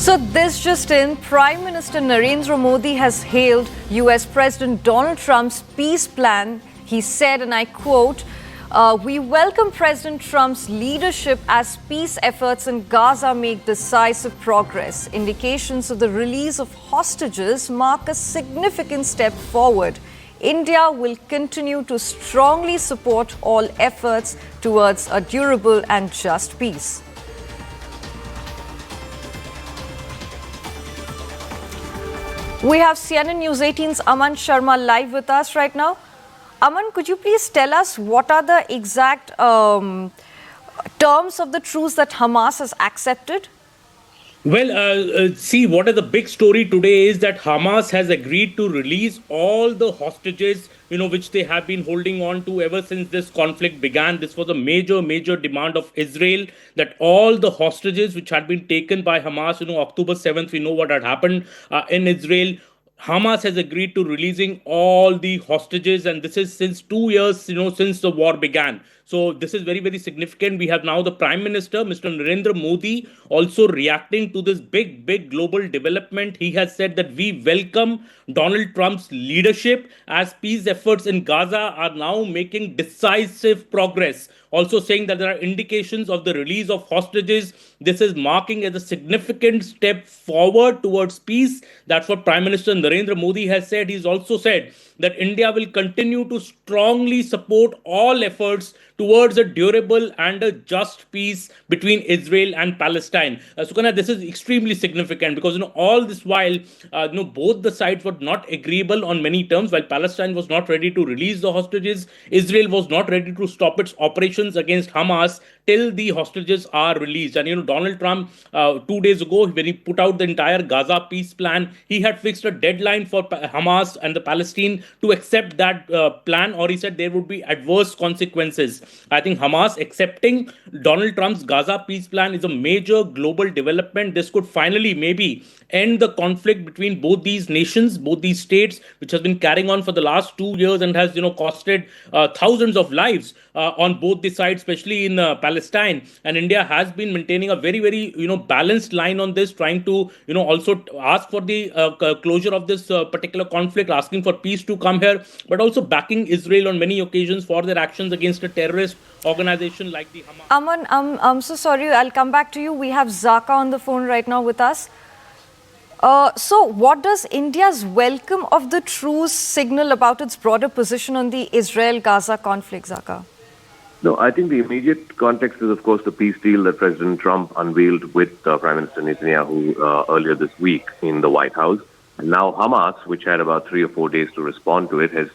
So this just in, Prime Minister Narendra Modi has hailed US President Donald Trump's peace plan. He said, and I quote, "We welcome President Trump's leadership as peace efforts in Gaza make decisive progress. Indications of the release of hostages mark a significant step forward. India will continue to strongly support all efforts towards a durable and just peace." We have CNN News 18's Aman Sharma live with us right now. Aman, could you please tell us what are the exact terms of the truce that Hamas has accepted? Well, see, what is the big story today is that Hamas has agreed to release all the hostages, which they have been holding on to ever since this conflict began. This was a major demand of Israel, that all the hostages which had been taken by Hamas, October 7th, we know what had happened in Israel. Hamas has agreed to releasing all the hostages, and this is since 2 years, since the war began. So this is very significant. We have now the Prime Minister, Mr. Narendra Modi, also reacting to this big global development. He has said that we welcome Donald Trump's leadership as peace efforts in Gaza are now making decisive progress. Also saying that there are indications of the release of hostages. This is marking as a significant step forward towards peace. That's what Prime Minister Narendra Modi has said. He's also said that India will continue to strongly support all efforts towards a durable and a just peace between Israel and Palestine. Sukanya, this is extremely significant because all this while both the sides were not agreeable on many terms. While Palestine was not ready to release the hostages, Israel was not ready to stop its operations against Hamas till the hostages are released. And Donald Trump 2 days ago, when he put out the entire Gaza peace plan, he had fixed a deadline for Hamas and the Palestine to accept that plan, or he said there would be adverse consequences. I think Hamas accepting Donald Trump's Gaza peace plan is a major global development. This could finally maybe end the conflict between both these nations, both these states, which has been carrying on for the last 2 years and has costed thousands of lives on both the sides, especially in Palestine. And India has been maintaining a very balanced line on this, trying to also ask for the closure of this particular conflict, asking for peace to come here, but also backing Israel on many occasions for their actions against a terrorist organization like the Hamas. Aman, I'm so sorry. I'll come back to you. We have Zaka on the phone right now with us. So what does India's welcome of the truce signal about its broader position on the Israel-Gaza conflict, Zaka? No, I think the immediate context is, of course, the peace deal that President Trump unveiled with Prime Minister Netanyahu earlier this week in the White House. And now Hamas, which had about 3 or 4 days to respond to it, has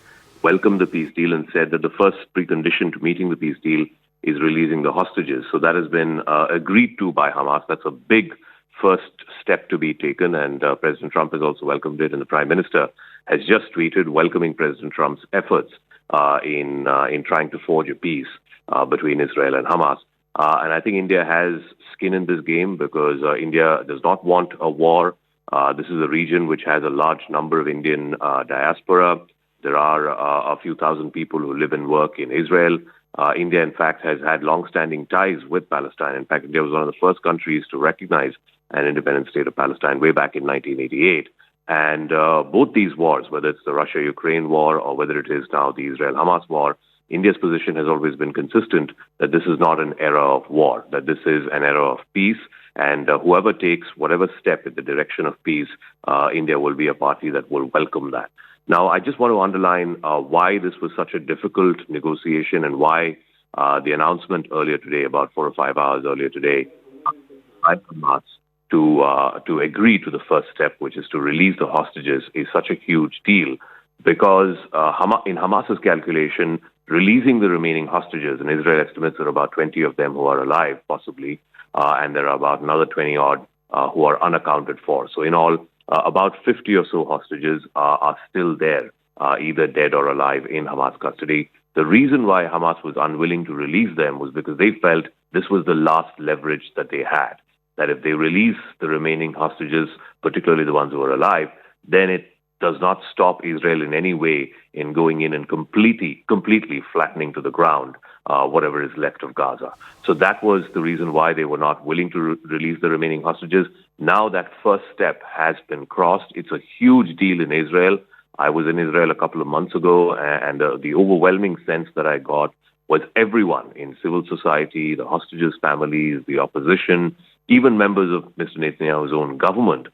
welcomed the peace deal and said that the first precondition to meeting the peace deal is releasing the hostages. So that has been agreed to by Hamas. That's a big first step to be taken, and President Trump has also welcomed it, and the Prime Minister has just tweeted welcoming President Trump's efforts in trying to forge a peace between Israel and Hamas. And I think India has skin in this game because India does not want a war. This is a region which has a large number of Indian diaspora. There are a few thousand people who live and work in Israel. India, in fact, has had long-standing ties with Palestine. In fact, India was one of the first countries to recognize an independent state of Palestine way back in 1988. And both these wars, whether it's the Russia-Ukraine war or whether it is now the Israel-Hamas war, India's position has always been consistent that this is not an era of war, that this is an era of peace. And whoever takes whatever step in the direction of peace, India will be a party that will welcome that. Now, I just want to underline why this was such a difficult negotiation and why the announcement earlier today, about 4 or 5 hours earlier today, by Hamas to agree to the first step, which is to release the hostages, is such a huge deal because in Hamas's calculation, releasing the remaining hostages, and Israel estimates there are about 20 of them who are alive, possibly, and there are about another 20 odd who are unaccounted for. So in all, about 50 or so hostages are still there, either dead or alive in Hamas custody. The reason why Hamas was unwilling to release them was because they felt this was the last leverage that they had, that if they release the remaining hostages, particularly the ones who are alive, then does not stop Israel in any way in going in and completely flattening to the ground whatever is left of Gaza. So that was the reason why they were not willing to release the remaining hostages. Now that first step has been crossed. It's a huge deal in Israel. I was in Israel a couple of months ago, and the overwhelming sense that I got was everyone in civil society, the hostages' families, the opposition, even members of Mr. Netanyahu's own government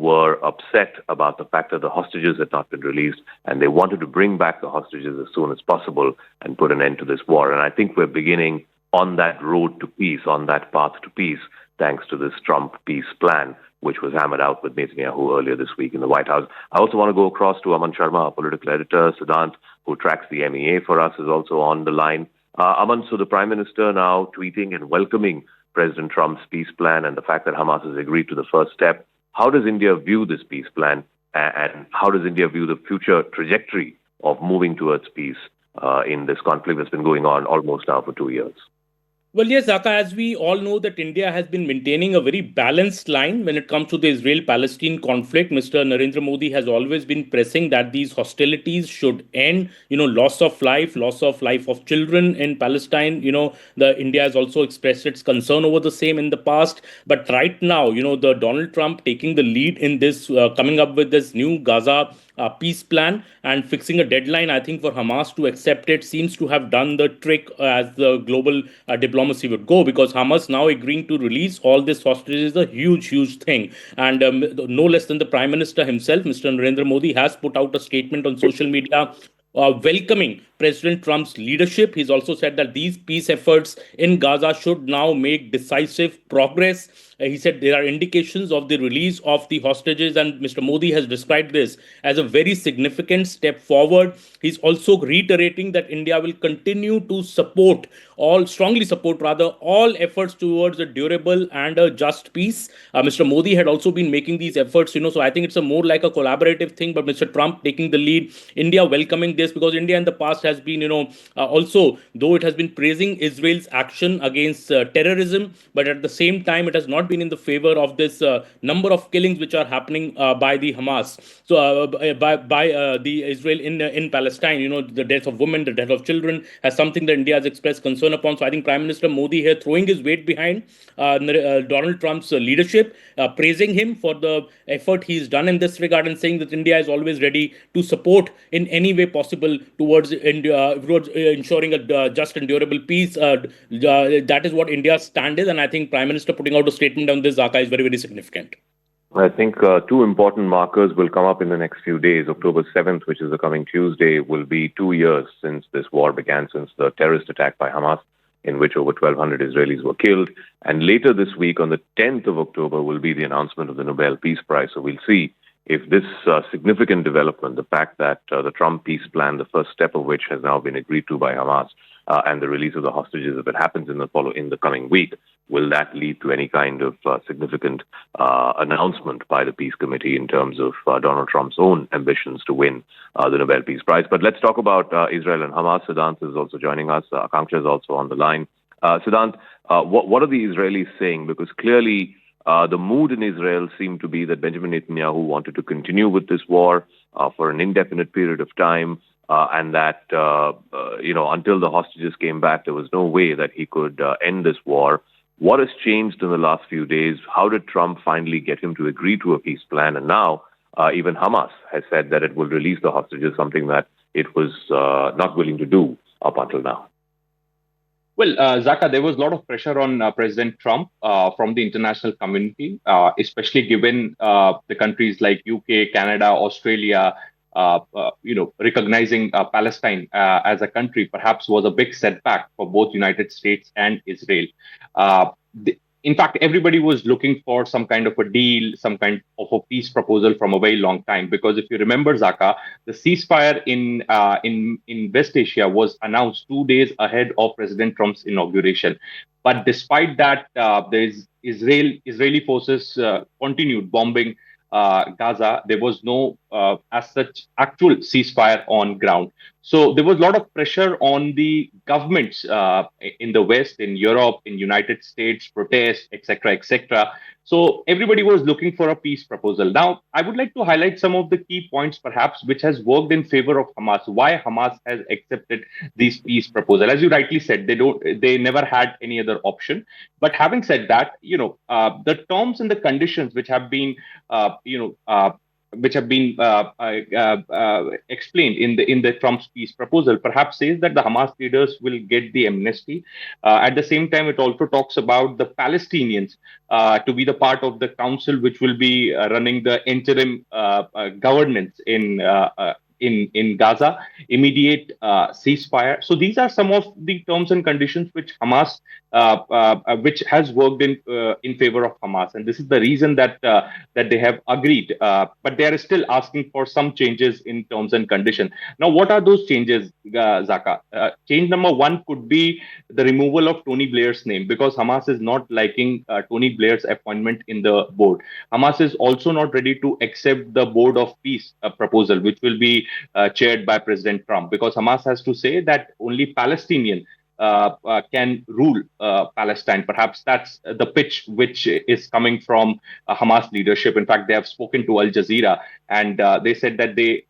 were upset about the fact that the hostages had not been released, and they wanted to bring back the hostages as soon as possible and put an end to this war. And I think we're beginning on that road to peace, on that path to peace, thanks to this Trump peace plan, which was hammered out with Netanyahu earlier this week in the White House. I also want to go across to Aman Sharma, our political editor. Siddhant, who tracks the MEA for us, is also on the line. Aman, so the Prime Minister now tweeting and welcoming President Trump's peace plan and the fact that Hamas has agreed to the first step. How does India view this peace plan, and how does India view the future trajectory of moving towards peace in this conflict that's been going on almost now for 2 years? Well, yes, Zaka, as we all know that India has been maintaining a very balanced line when it comes to the Israel-Palestine conflict. Mr. Narendra Modi has always been pressing that these hostilities should end. Loss of life of children in Palestine. The India has also expressed its concern over the same in the past. But right now, the Donald Trump taking the lead in this, coming up with this new Gaza peace plan and fixing a deadline, I think, for Hamas to accept it seems to have done the trick as the global diplomacy would go, because Hamas now agreeing to release all this hostages is a huge thing. And no less than the Prime Minister himself, Mr. Narendra Modi, has put out a statement on social media welcoming President Trump's leadership. He's also said that these peace efforts in Gaza should now make decisive progress. He said there are indications of the release of the hostages, and Mr. Modi has described this as a very significant step forward. He's also reiterating that India will continue to strongly support all efforts towards a durable and a just peace. Mr. Modi had also been making these efforts, so I think it's a more like a collaborative thing, but Mr. Trump taking the lead, India welcoming this, because India in the past has been, also, though it has been praising Israel's action against terrorism, but at the same time, it has not been in the favor of this number of killings which are happening by the Hamas. So by the Israel in Palestine, the death of women, the death of children, as something that India has expressed concern upon. So I think Prime Minister Modi here throwing his weight behind Donald Trump's leadership, praising him for the effort he's done in this regard, and saying that India is always ready to support in any way possible towards ensuring a just and durable peace. That is what India's stand is, and I think Prime Minister putting out a statement on this, Zaka, is very significant. I think two important markers will come up in the next few days. October 7th, which is the coming Tuesday, will be 2 years since this war began, since the terrorist attack by Hamas, in which over 1,200 Israelis were killed. And later this week, on the 10th of October, will be the announcement of the Nobel Peace Prize. So we'll see if this significant development, the fact that the Trump peace plan, the first step of which has now been agreed to by Hamas, and the release of the hostages, if it happens in the coming week, will that lead to any kind of significant announcement by the Peace Committee in terms of Donald Trump's own ambitions to win the Nobel Peace Prize? But let's talk about Israel and Hamas. Siddhant is also joining us. Akanksha is also on the line. Siddhant, what are the Israelis saying? Because clearly the mood in Israel seemed to be that Benjamin Netanyahu wanted to continue with this war for an indefinite period of time. And that, until the hostages came back, there was no way that he could end this war. What has changed in the last few days? How did Trump finally get him to agree to a peace plan? And now even Hamas has said that it will release the hostages, something that it was not willing to do up until now. Well, Zaka, there was a lot of pressure on President Trump from the international community, especially given the countries like UK, Canada, Australia, recognizing Palestine as a country perhaps was a big setback for both United States and Israel. In fact, everybody was looking for some kind of a deal, some kind of a peace proposal from a very long time. Because if you remember, Zaka, the ceasefire in West Asia was announced 2 days ahead of President Trump's inauguration. But despite that, Israeli forces continued bombing Gaza. There was no as such, actual ceasefire on ground. So there was a lot of pressure on the governments in the West, in Europe, in United States, protests, etc., etc. So everybody was looking for a peace proposal. Now, I would like to highlight some of the key points, perhaps, which has worked in favor of Hamas. Why Hamas has accepted these peace proposal? As you rightly said, they never had any other option. But having said that, the terms and the conditions which have been explained in the Trump's peace proposal, perhaps says that the Hamas leaders will get the amnesty. At the same time, it also talks about the Palestinians to be the part of the council which will be running the interim governance in Gaza, immediate ceasefire. So these are some of the terms and conditions which Hamas, which has worked in favor of Hamas, and this is the reason that they have agreed. But they are still asking for some changes in terms and conditions. Now, what are those changes, Zaka? Change number one could be the removal of Tony Blair's name, because Hamas is not liking Tony Blair's appointment in the board. Hamas is also not ready to accept the Board of Peace proposal, which will be chaired by President Trump, because Hamas has to say that only Palestinian can rule Palestine. Perhaps that's the pitch which is coming from Hamas leadership. In fact, they have spoken to Al Jazeera, and they said that they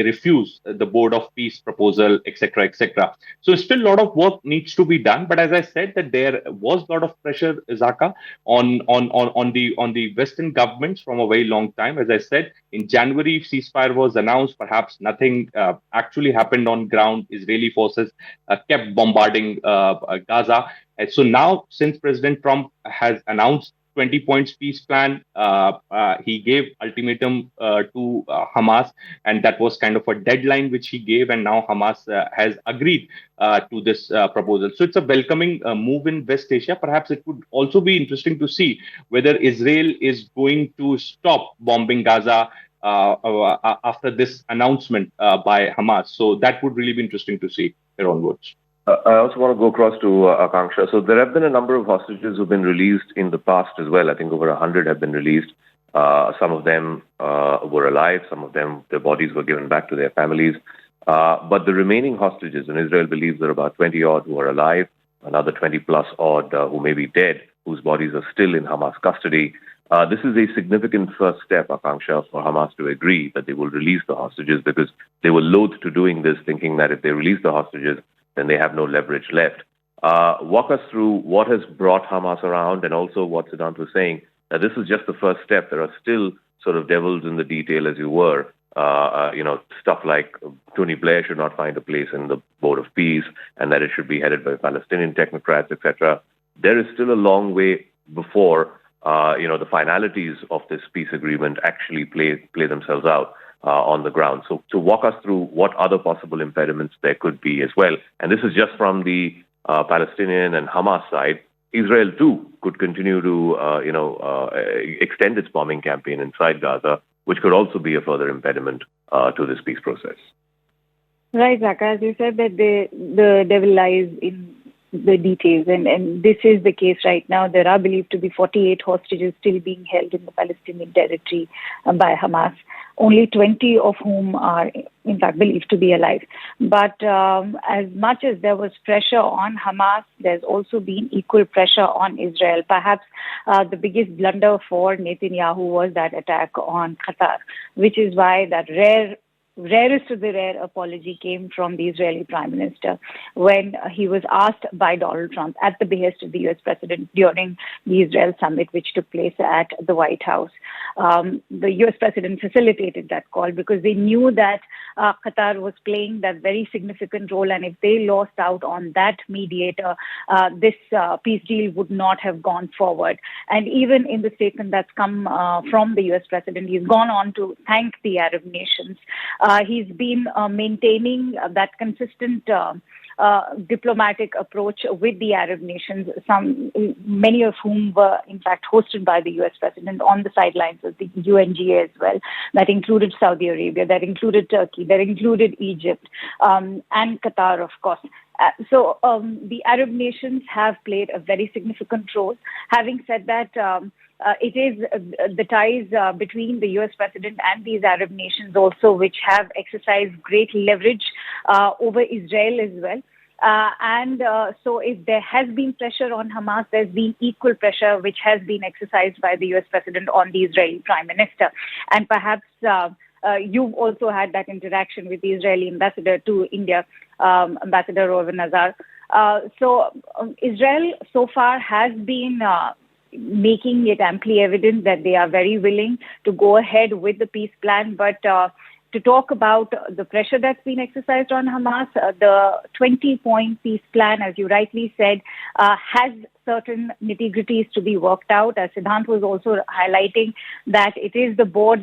refuse the Board of Peace proposal, etc., etc. So still a lot of work needs to be done. But as I said, that there was a lot of pressure, Zaka, on the Western governments from a very long time. As I said, in January, ceasefire was announced. Perhaps nothing actually happened on ground. Israeli forces kept bombarding Gaza. And so now, since President Trump has announced 20 points peace plan, he gave ultimatum to Hamas, and that was kind of a deadline which he gave, and now Hamas has agreed to this proposal. So it's a welcoming move in West Asia. Perhaps it would also be interesting to see whether Israel is going to stop bombing Gaza after this announcement by Hamas. So that would really be interesting to see here onwards. I also want to go across to Akanksha. So there have been a number of hostages who've been released in the past as well. I think over 100 have been released. Some of them were alive. Some of them, their bodies were given back to their families. But the remaining hostages, and Israel believes there are about 20 odd who are alive, another 20 plus odd who may be dead, whose bodies are still in Hamas custody. This is a significant first step, Akanksha, for Hamas to agree that they will release the hostages, because they were loath to doing this, thinking that if they release the hostages, then they have no leverage left. Walk us through what has brought Hamas around, and also what Siddhant was saying, that this is just the first step. There are still sort of devils in the detail, as you were. Stuff like Tony Blair should not find a place in the Board of Peace, and that it should be headed by Palestinian technocrats, etc. There is still a long way before the finalities of this peace agreement actually play themselves out on the ground. So to walk us through what other possible impediments there could be as well. And this is just from the Palestinian and Hamas side. Israel too could continue to extend its bombing campaign inside Gaza, which could also be a further impediment to this peace process. Right, Zaka. As you said, that the devil lies in the details, and this is the case right now. There are believed to be 48 hostages still being held in the Palestinian territory by Hamas, only 20 of whom are, in fact, believed to be alive. But as much as there was pressure on Hamas, there's also been equal pressure on Israel. Perhaps the biggest blunder for Netanyahu was that attack on Qatar, which is why that rarest of the rare apology came from the Israeli Prime Minister when he was asked by Donald Trump at the behest of the U.S. President during the Israel summit, which took place at the White House. The U.S. President facilitated that call because they knew that Qatar was playing that very significant role, and if they lost out on that mediator, this peace deal would not have gone forward. And even in the statement that's come from the U.S. President, he's gone on to thank the Arab nations. He's been maintaining that consistent diplomatic approach with the Arab nations, many of whom were in fact hosted by the U.S. President on the sidelines of the UNGA as well. That included Saudi Arabia, that included Turkey, that included Egypt, and Qatar, of course. The Arab nations have played a very significant role. Having said that, it is the ties between the U.S. president and these Arab nations also which have exercised great leverage over Israel as well. So if there has been pressure on Hamas, there's been equal pressure which has been exercised by the U.S. president on the Israeli prime minister. And perhaps you've also had that interaction with the Israeli ambassador to India, Ambassador Rowan Nazar. Israel so far has been making it amply evident that they are very willing to go ahead with the peace plan, but to talk about the pressure that's been exercised on Hamas, the 20-point peace plan, as you rightly said, has certain nitty-gritties to be worked out. As Siddhant was also highlighting that it is the board,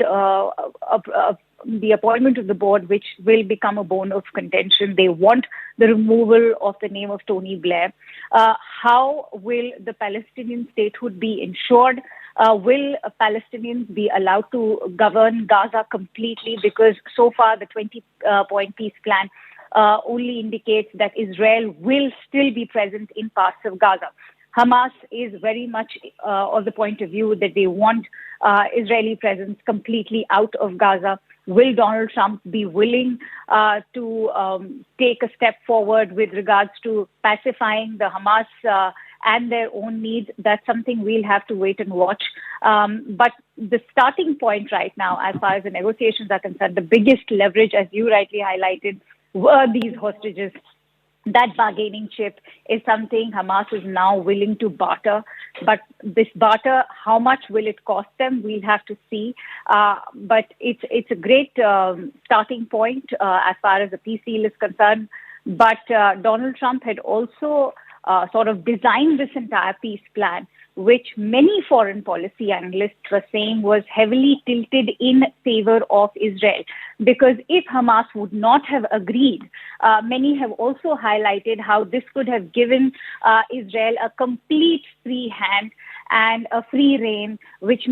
the appointment of the board, which will become a bone of contention. They want the removal of the name of Tony Blair. How will the Palestinian statehood be ensured? Will Palestinians be allowed to govern Gaza completely? Because so far the 20-point peace plan only indicates that Israel will still be present in parts of Gaza. Hamas is very much of the point of view that they want Israeli presence completely out of Gaza. Will Donald Trump be willing to take a step forward with regards to pacifying the Hamas and their own needs? That's something we'll have to wait and watch. But the starting point right now, as far as the negotiations are concerned, the biggest leverage, as you rightly highlighted, were these hostages. That bargaining chip is something Hamas is now willing to barter. But this barter, how much will it cost them? We'll have to see. But it's a great starting point as far as the peace deal is concerned. But Donald Trump had also sort of designed this entire peace plan, which many foreign policy analysts were saying was heavily tilted in favor of Israel. Because if Hamas would not have agreed, many have also highlighted how this could have given Israel a complete free hand and a free reign, which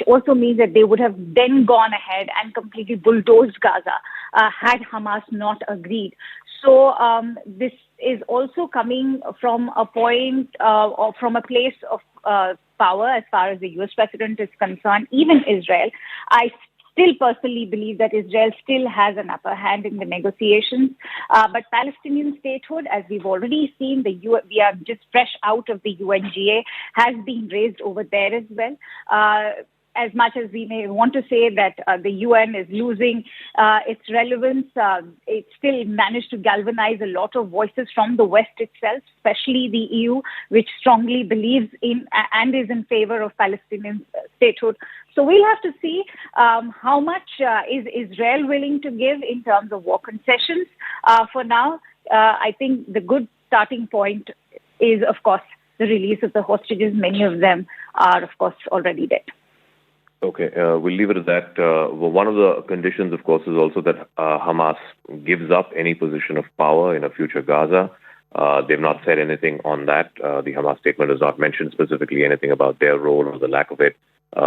also means that they would have then gone ahead and completely bulldozed Gaza had Hamas not agreed. So this is also coming from a point or from a place of power as far as the U.S. president is concerned, even Israel. I still personally believe that Israel still has an upper hand in the negotiations. But Palestinian statehood, as we've already seen, we are just fresh out of the UNGA, has been raised over there as well. As much as we may want to say that the UN is losing its relevance, it still managed to galvanize a lot of voices from the West itself, especially the EU, which strongly believes in and is in favor of Palestinian statehood. So we'll have to see how much is Israel willing to give in terms of war concessions. For now, I think the good starting point is, of course, the release of the hostages. Many of them are, of course, already dead. Okay, we'll leave it at that. One of the conditions, of course, is also that Hamas gives up any position of power in a future Gaza. They've not said anything on that. The Hamas statement does not mention specifically anything about their role or the lack of it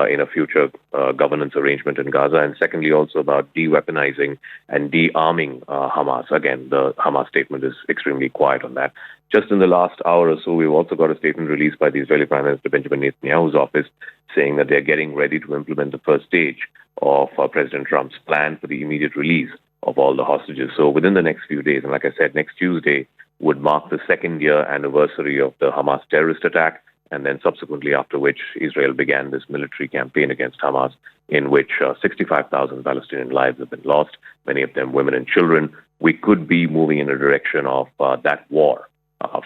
in a future governance arrangement in Gaza. And secondly, also about de-weaponizing and de-arming Hamas. Again, the Hamas statement is extremely quiet on that. Just in the last hour or so, we've also got a statement released by the Israeli Prime Minister Benjamin Netanyahu's office saying that they're getting ready to implement the first stage of President Trump's plan for the immediate release of all the hostages. So within the next few days, and like I said, next Tuesday would mark the second-year anniversary of the Hamas terrorist attack, and then subsequently after which Israel began this military campaign against Hamas, in which 65,000 Palestinian lives have been lost, many of them women and children. We could be moving in a direction of that war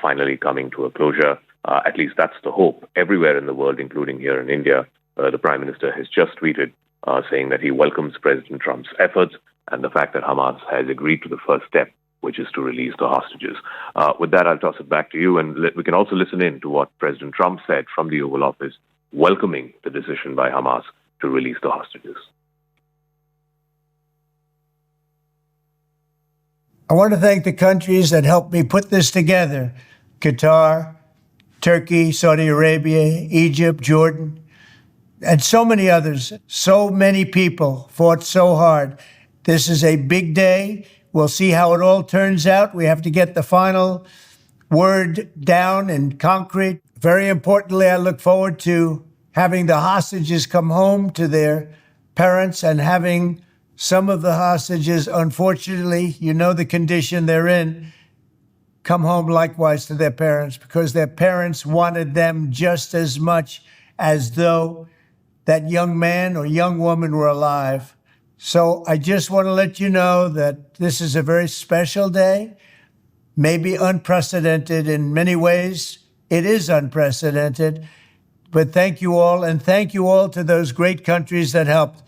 finally coming to a closure. At least that's the hope. Everywhere in the world, including here in India, the Prime Minister has just tweeted saying that he welcomes President Trump's efforts and the fact that Hamas has agreed to the first step, which is to release the hostages. With that, I'll toss it back to you, and we can also listen in to what President Trump said from the Oval Office, welcoming the decision by Hamas to release the hostages. I want to thank the countries that helped me put this together: Qatar, Turkey, Saudi Arabia, Egypt, Jordan, and so many others. So many people fought so hard. This is a big day. We'll see how it all turns out. We have to get the final word down in concrete. Very importantly, I look forward to having the hostages come home to their parents and having some of the hostages, unfortunately, you know the condition they're in, come home likewise to their parents, because their parents wanted them just as much as though that young man or young woman were alive. So I just want to let you know that this is a very special day, maybe unprecedented in many ways. It is unprecedented. But thank you all, and thank you all to those great countries that helped.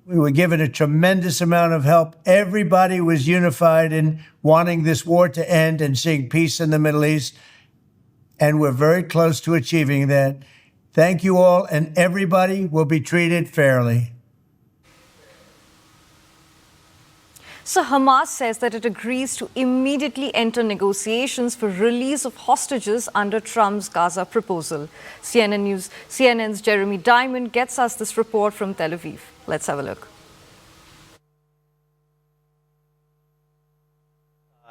We were given a tremendous amount of help. Everybody was unified in wanting this war to end and seeing peace in the Middle East. And we're very close to achieving that. Thank you all, and everybody will be treated fairly. So Hamas says that it agrees to immediately enter negotiations for release of hostages under Trump's Gaza proposal. CNN's Jeremy Diamond gets us this report from Tel Aviv. Let's have a look.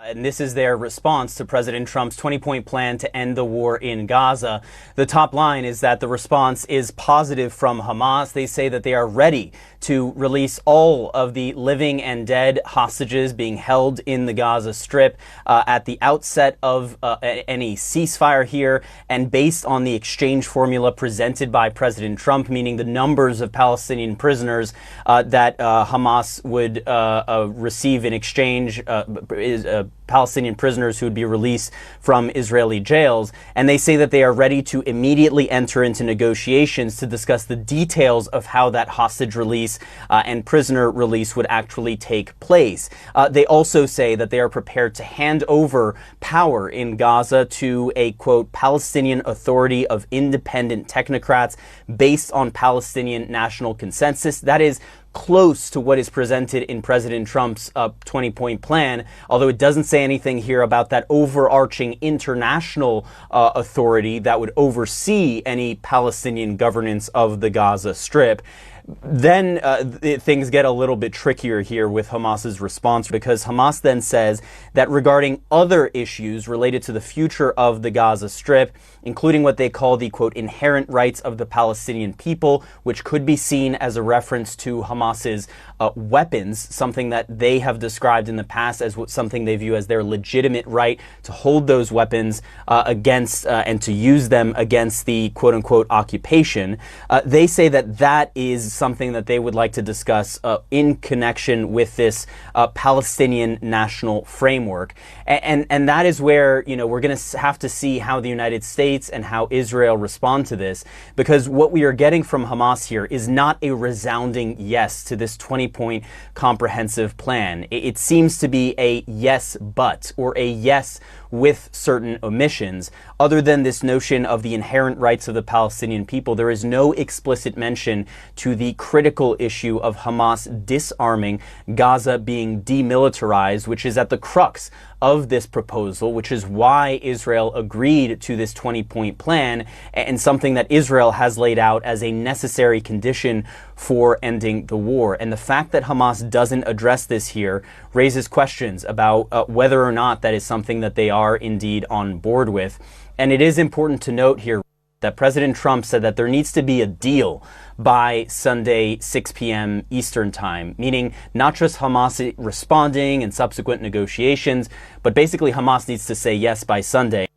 And this is their response to President Trump's 20-point plan to end the war in Gaza. The top line is that the response is positive from Hamas. They say that they are ready to release all of the living and dead hostages being held in the Gaza Strip at the outset of any ceasefire here, and based on the exchange formula presented by President Trump, meaning the numbers of Palestinian prisoners that Hamas would receive in exchange Palestinian prisoners who would be released from Israeli jails. And they say that they are ready to immediately enter into negotiations to discuss the details of how that hostage release and prisoner release would actually take place. They also say that they are prepared to hand over power in Gaza to a, quote, Palestinian Authority of Independent Technocrats based on Palestinian national consensus. That is close to what is presented in President Trump's 20-point plan, although it doesn't say anything here about that overarching international authority that would oversee any Palestinian governance of the Gaza Strip. Then things get a little bit trickier here with Hamas's response, because Hamas then says that regarding other issues related to the future of the Gaza Strip, including what they call the, quote, inherent rights of the Palestinian people, which could be seen as a reference to Hamas's weapons, something that they have described in the past as something they view as their legitimate right to hold those weapons against and to use them against the, quote unquote, occupation. They say that that is something that they would like to discuss in connection with this Palestinian national framework. And that is where, you know, we're going to have to see how the United States and how Israel respond to this, because what we are getting from Hamas here is not a resounding yes to this 20-point comprehensive plan. It seems to be a yes but, or a yes with certain omissions. Other than this notion of the inherent rights of the Palestinian people, there is no explicit mention to the critical issue of Hamas disarming Gaza, being demilitarized, which is at the crux of this proposal, which is why Israel agreed to this 20-point plan, and something that Israel has laid out as a necessary condition for ending the war. And the fact that Hamas doesn't address this here raises questions about whether or not that is something that they are indeed on board with. And it is important to note here that President Trump said that there needs to be a deal by Sunday, 6 p.m. Eastern time, meaning not just Hamas responding and subsequent negotiations, but basically Hamas needs to say yes by Sunday.